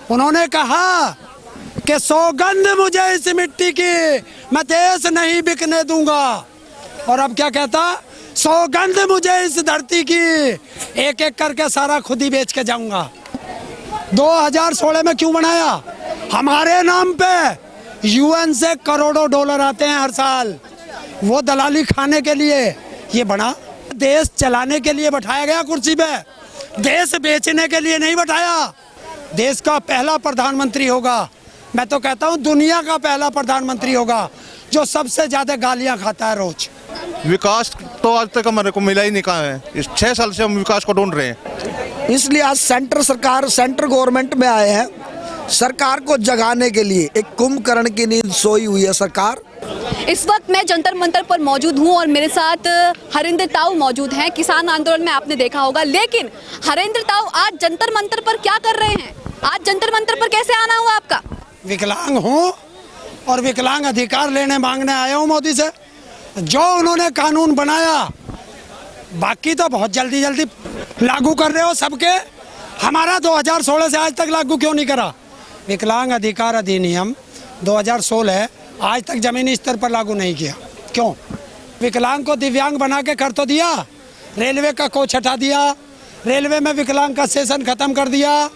उन्होंने कहा कि सौगंध मुझे इस मिट्टी की, मैं देश नहीं बिकने दूंगा। और अब क्या कहता, सौगंध मुझे इस धरती की, एक एक करके सारा खुद ही बेच के जाऊंगा। 2016 में क्यों बनाया? हमारे नाम पे यूएन से करोड़ों डॉलर आते हैं हर साल, वो दलाली खाने के लिए ये बना। देश चलाने के लिए बैठाया गया कुर्सी पे, देश बेचने के लिए नहीं बैठाया। देश का पहला प्रधानमंत्री होगा, मैं तो कहता हूँ दुनिया का पहला प्रधानमंत्री होगा जो सबसे ज्यादा गालियां खाता है रोज। विकास तो आज तक हमारे को मिला ही नहीं, कहाँ है? इस 6 साल से हम विकास को ढूंढ रहे हैं। इसलिए आज सेंटर गवर्नमेंट में आए हैं, सरकार को जगाने के लिए। एक कुंभकर्ण की नींद सोई हुई है सरकार। इस वक्त मैं जंतर मंतर पर मौजूद हूं और मेरे साथ हरेंद्र ताऊ मौजूद हैं। किसान आंदोलन में आपने देखा होगा, लेकिन हरेंद्र ताऊ आज जंतर मंतर पर क्या कर रहे हैं? आज जंतर मंतर पर कैसे आना हुआ आपका? विकलांग हूँ और विकलांग अधिकार लेने मांगने आया हूँ मोदी से। जो उन्होंने कानून बनाया, बाकी तो बहुत जल्दी जल्दी लागू कर रहे हो सबके, हमारा 2016 से आज तक लागू क्यों नहीं करा? विकलांग अधिकार अधिनियम 2016 आज तक जमीनी स्तर पर लागू नहीं किया, क्यों? विकलांग को दिव्यांग बना के कर तो दिया, रेलवे का कोच हटा दिया, रेलवे में विकलांग का सेशन खत्म कर दिया,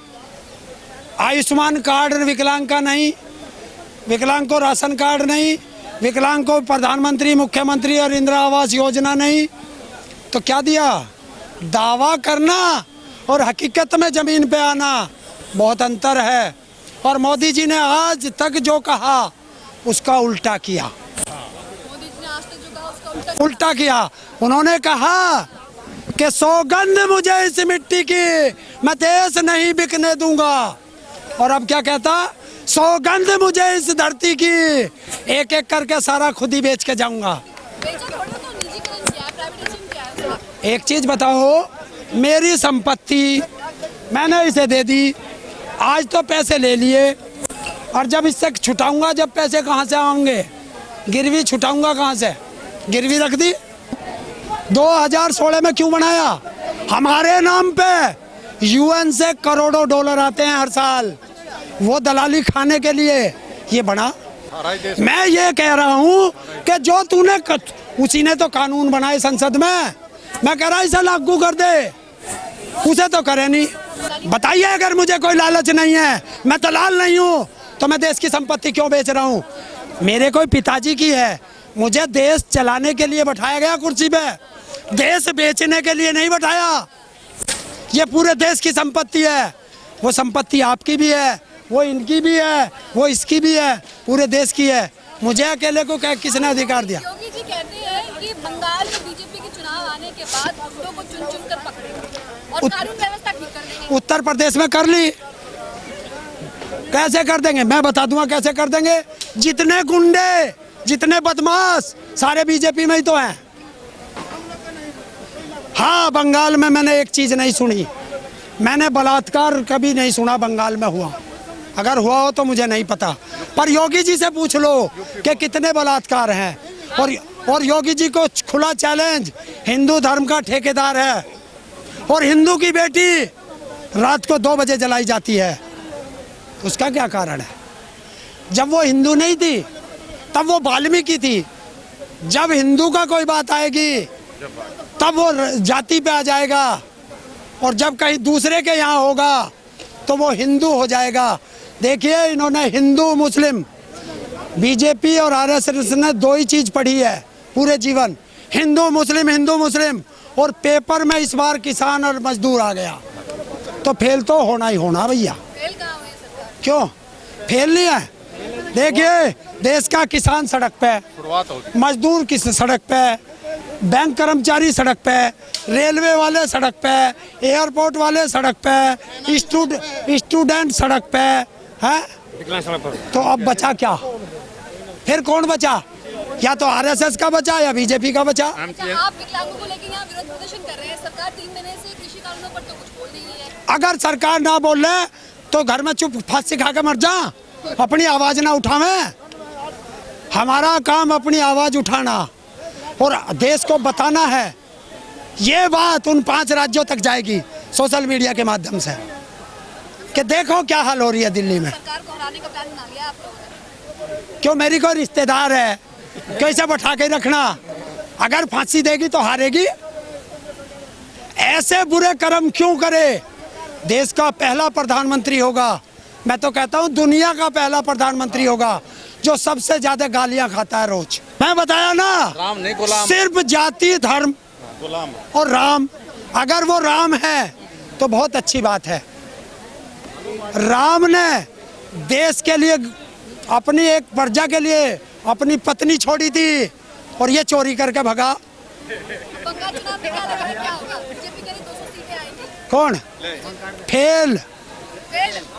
आयुष्मान कार्ड विकलांग का नहीं, विकलांग को राशन कार्ड नहीं, विकलांग को प्रधानमंत्री मुख्यमंत्री और इंदिरा आवास योजना नहीं। तो क्या दिया? दावा करना और हकीकत में जमीन पे आना, बहुत अंतर है। और मोदी जी ने आज तक जो कहा उसका उल्टा किया। मोदी जी ने आज तक जो कहा उसका उल्टा किया। उन्होंने कहा कि सौगंध मुझे इस मिट्टी की, मैं देश नहीं बिकने दूंगा। और अब क्या कहता, सौगंध मुझे इस धरती की, एक एक करके सारा खुद ही बेच के जाऊंगा। एक चीज बताओ, मेरी संपत्ति मैंने इसे दे दी, आज तो पैसे ले लिए, और जब इससे छुटाऊंगा, जब पैसे कहाँ से आएंगे? गिरवी छुटाऊंगा कहाँ से? गिरवी रख दी। 2016 में क्यों बनाया? हमारे नाम पे यूएन से करोड़ों डॉलर आते हैं हर साल, वो दलाली खाने के लिए ये बना। मैं ये कह रहा हूँ कि जो तूने उसी ने तो कानून बनाए संसद में, मैं कह रहा इसे लागू कर दे, उसे तो करे नहीं। बताइए, अगर मुझे कोई लालच नहीं है, मैं दलाल नहीं हूँ, तो मैं देश की संपत्ति क्यों बेच रहा हूँ? मेरे कोई पिताजी की है, मुझे देश चलाने के लिए बैठाया गया कुर्सी पे, देश बेचने के लिए नहीं बैठाया। ये पूरे देश की संपत्ति है, वो संपत्ति आपकी भी है, वो इनकी भी है, वो इसकी भी है, पूरे देश की है। मुझे अकेले को किसने अधिकार दिया? योगी जी कहते हैं कि बंगाल में बीजेपी के चुनाव आने के बाद गुंडों को चुन चुन कर पकड़ेंगे और कानून व्यवस्था ठीक कर देंगे। उत्तर प्रदेश में कर ली, कैसे कर देंगे? मैं बता दूंगा कैसे कर देंगे। जितने गुंडे, जितने बदमाश, सारे बीजेपी में ही तो हैं। हाँ, बंगाल में मैंने एक चीज नहीं सुनी, मैंने बलात्कार कभी नहीं सुना बंगाल में हुआ। अगर हुआ हो तो मुझे नहीं पता, पर योगी जी से पूछ लो कि कितने बलात्कार हैं। और योगी जी को खुला चैलेंज, हिंदू धर्म का ठेकेदार है और हिंदू की बेटी रात को 2 बजे जलाई जाती है, उसका क्या कारण है? जब वो हिंदू नहीं थी तब वो वाल्मीकि थी, जब हिंदू का कोई बात आएगी तब वो जाति पे आ जाएगा, और जब कहीं दूसरे के यहाँ होगा तो वो हिंदू हो जाएगा। देखिए, इन्होंने हिंदू मुस्लिम, बीजेपी और आरएसएस ने 2 ही चीज पढ़ी है पूरे जीवन, हिंदू मुस्लिम, हिंदू मुस्लिम, और पेपर में इस बार किसान और मजदूर आ गया, तो फेल तो होना ही होना भैया। क्यों फेल नहीं है? देखिए, देश का किसान सड़क पे, मजदूर किस सड़क पे, बैंक कर्मचारी सड़क पे, रेलवे वाले सड़क पे, एयरपोर्ट वाले सड़क पे, स्टूडेंट सड़क पे है। तो अब बचा क्या? फिर कौन बचा? या तो आरएसएस का बचा या बीजेपी का बचा। आप विकलांगों को लेकर यहाँ विरोध प्रदर्शन कर रहे हैं, सरकार 3 महीने से कृषि कानूनों पर तो कुछ बोल नहीं रही है। अगर सरकार ना बोल रहे तो घर में चुप फांसी खा के मर जा, अपनी आवाज ना उठावे। हमारा काम अपनी आवाज उठाना और देश को बताना है। ये बात उन 5 राज्यों तक जाएगी सोशल मीडिया के माध्यम से। कि देखो क्या हाल हो रही है दिल्ली में। सरकार को हराने का प्लान बना लिया आप लोगों ने। क्यों, मेरी कोई रिश्तेदार है, कैसे बैठा के रखना? अगर फांसी देगी तो हारेगी। ऐसे बुरे कर्म क्यों करे? देश का पहला प्रधानमंत्री होगा, मैं तो कहता हूं दुनिया का पहला प्रधानमंत्री होगा जो सबसे ज्यादा गालियां खाता है रोज। मैं बताया ना, राम नहीं गुलाम। सिर्फ जाति धर्म और राम। अगर वो राम है तो बहुत अच्छी बात है। राम ने देश के लिए, अपनी एक प्रजा के लिए अपनी पत्नी छोड़ी थी और ये चोरी करके भगा। बंगाल चुनाव में क्या लग रहा है, क्या होगा? बीजेपी के लिए 200 सीटें आएंगी। कौन फेल?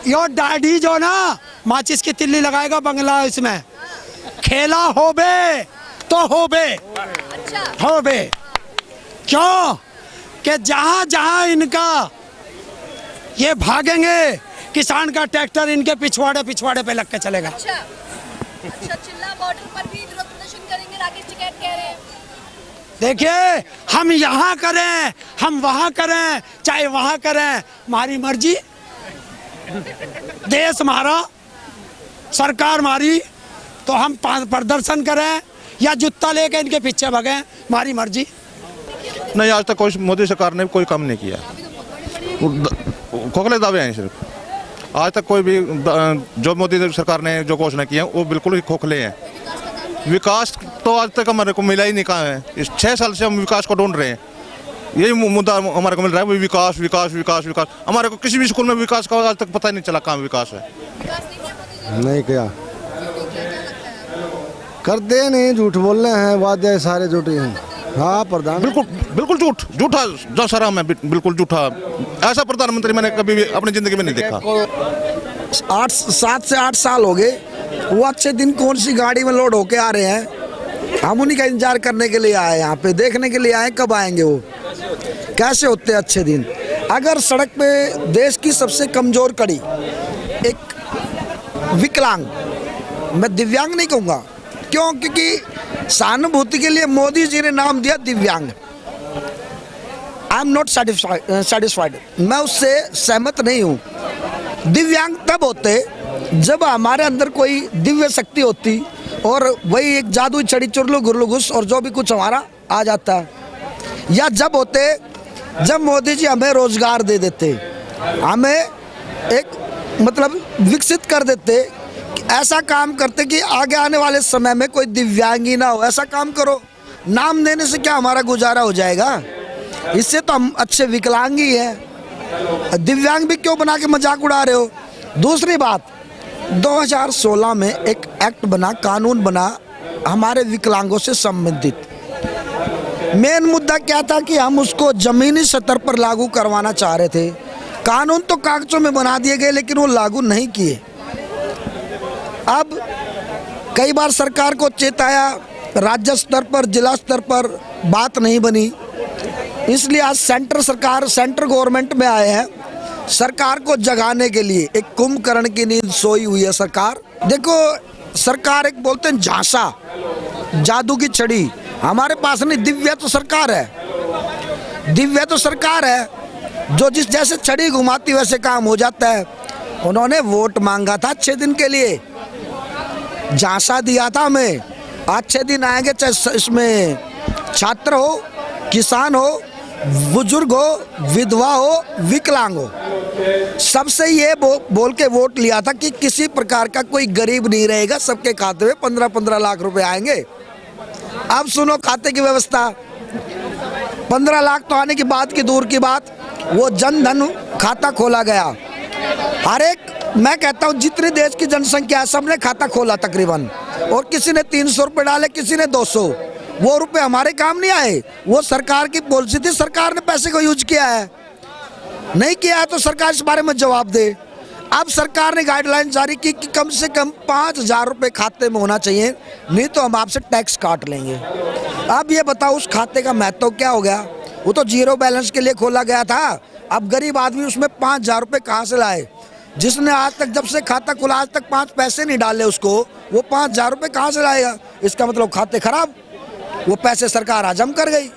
यो दाढ़ी जो ना माचिस की तिल्ली लगाएगा बंगला, इसमें खेला होबे तो होबे। अच्छा, होबे क्यों कि जहां जहां इनका ये भागेंगे, किसान का ट्रैक्टर इनके पिछवाड़े पे लग के चलेगा। अच्छा, चिल्ला बॉर्डर पर भी विरोध प्रदर्शन करेंगे, राकेश टिकैत कह रहे हैं। देखिए, हम यहाँ करें, हम वहाँ करें, चाहे वहाँ करें, हमारी मर्जी। देश हमारा, सरकार हमारी, तो हम प्रदर्शन करें या जूता लेके इनके पीछे भगें, हमारी मर्जी। नहीं, आज तक कोई मोदी सरकार ने कोई काम नहीं किया। खोखले दावे हैं सिर्फ। आज तक कोई भी जो मोदी सरकार ने जो घोषणा की है वो बिल्कुल ही खोखले हैं। विकास तो आज तक हमारे को मिला ही नहीं। कहाँ है? इस 6 साल से हम विकास को ढूंढ रहे हैं। यही मुद्दा हमारे को मिल रहा है, विकास विकास विकास विकास। हमारे को किसी भी स्कूल में विकास का आज तक पता ही नहीं चला कहाँ विकास है। नहीं किया, करते नहीं, झूठ बोल रहे हैं, वादे सारे झूठे हैं। हाँ, प्रधान बिल्कुल झूठा जो सराम है, बिल्कुल झूठा। ऐसा प्रधानमंत्री मैंने कभी भी अपनी जिंदगी में नहीं देखा। 7 से 8 साल हो गए, वो अच्छे दिन कौन सी गाड़ी में लोड होके आ रहे हैं। हम उन्हीं का इंतजार करने के लिए आए, यहाँ पे देखने के लिए आए कब आएंगे वो, कैसे होते हैं अच्छे दिन। अगर सड़क पे देश की सबसे कमजोर कड़ी एक विकलांग, मैं दिव्यांग नहीं कहूँगा, क्यों? क्योंकि सहानुभूति के लिए मोदी जी ने नाम दिया दिव्यांग। आई एम नॉट सेटिस्फाइड, मैं उससे सहमत नहीं हूँ। दिव्यांग तब होते जब हमारे अंदर कोई दिव्य शक्ति होती और वही एक जादू छड़ी चुरलू गुरलू घुस और जो भी कुछ हमारा आ जाता है। या जब होते जब मोदी जी हमें रोजगार दे देते, हमें एक मतलब विकसित कर देते, ऐसा काम करते कि आगे आने वाले समय में कोई दिव्यांगी ना हो। ऐसा काम करो, नाम देने से क्या हमारा गुजारा हो जाएगा? इससे तो हम अच्छे विकलांग ही हैं, दिव्यांग भी क्यों बना के मजाक उड़ा रहे हो? दूसरी बात, 2016 में एक एक्ट बना, कानून बना हमारे विकलांगों से संबंधित। मेन मुद्दा क्या था कि हम उसको जमीनी स्तर पर लागू करवाना चाह रहे थे। कानून तो कागजों में बना दिए गए लेकिन वो लागू नहीं किए। अब कई बार सरकार को चेताया, राज्य स्तर पर जिला स्तर पर बात नहीं बनी, इसलिए आज सेंटर गवर्नमेंट में आए हैं सरकार को जगाने के लिए। एक कुंभकर्ण की नींद सोई हुई है सरकार। देखो, सरकार एक बोलते हैं झांसा, जादू की छड़ी। हमारे पास नहीं, दिव्य तो सरकार है, दिव्य तो सरकार है जो जिस जैसे छड़ी घुमाती वैसे काम हो जाता है। उन्होंने वोट मांगा था अच्छे दिन के लिए, झांसा दिया था हमें, अच्छे दिन आएंगे, चाहे इसमें छात्र हो, किसान हो, बुजुर्ग हो, विधवा हो, विकलांग हो, सबसे ये बोल के वोट लिया था कि किसी प्रकार का कोई गरीब नहीं रहेगा, सबके खाते में 15-15 लाख रुपए आएंगे। अब सुनो खाते की व्यवस्था, 15 लाख तो आने की बात की दूर की बात, वो जन धन खाता खोला गया। हर एक, मैं कहता हूँ जितनी देश की जनसंख्या है सबने खाता खोला तकरीबन, और किसी ने 300 रुपये डाले, किसी ने 200। वो रुपए हमारे काम नहीं आए, वो सरकार की पॉलिसी थी, सरकार ने पैसे को यूज किया है। नहीं किया है तो सरकार इस बारे में जवाब दे। अब सरकार ने गाइडलाइन जारी की कि कम से कम 5,000 रुपये खाते में होना चाहिए, नहीं तो हम आपसे टैक्स काट लेंगे। अब ये बताओ उस खाते का महत्व क्या हो गया? वो तो जीरो बैलेंस के लिए खोला गया था, अब गरीब आदमी उसमें 5,000 रुपये कहाँ से लाए? जिसने आज तक, जब से खाता खुला आज तक 5 पैसे नहीं डाले उसको, वो 5,000 रुपये कहाँ से लाएगा? इसका मतलब खाते खराब, वो पैसे सरकार हजम कर गई।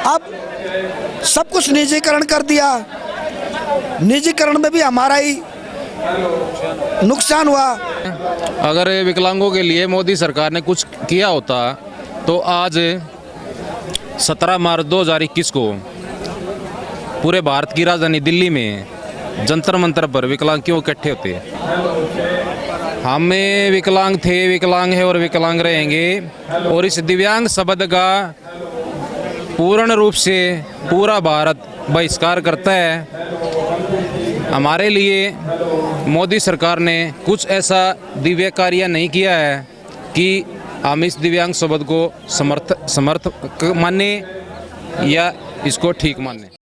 अब सब कुछ निजीकरण कर दिया, निजीकरण में भी हमारा ही नुकसान हुआ। अगर विकलांगों के लिए मोदी सरकार ने कुछ किया होता तो आज 17 मार्च 2021 को पूरे भारत की राजधानी दिल्ली में जंतर मंतर पर विकलांग क्यों इकट्ठे होते। हमें विकलांग थे, विकलांग है और विकलांग रहेंगे, और इस दिव्यांग शब्द का पूर्ण रूप से पूरा भारत बहिष्कार करता है। हमारे लिए मोदी सरकार ने कुछ ऐसा दिव्य कार्य नहीं किया है कि हम इस दिव्यांग शब्द को समर्थ माने या इसको ठीक माने।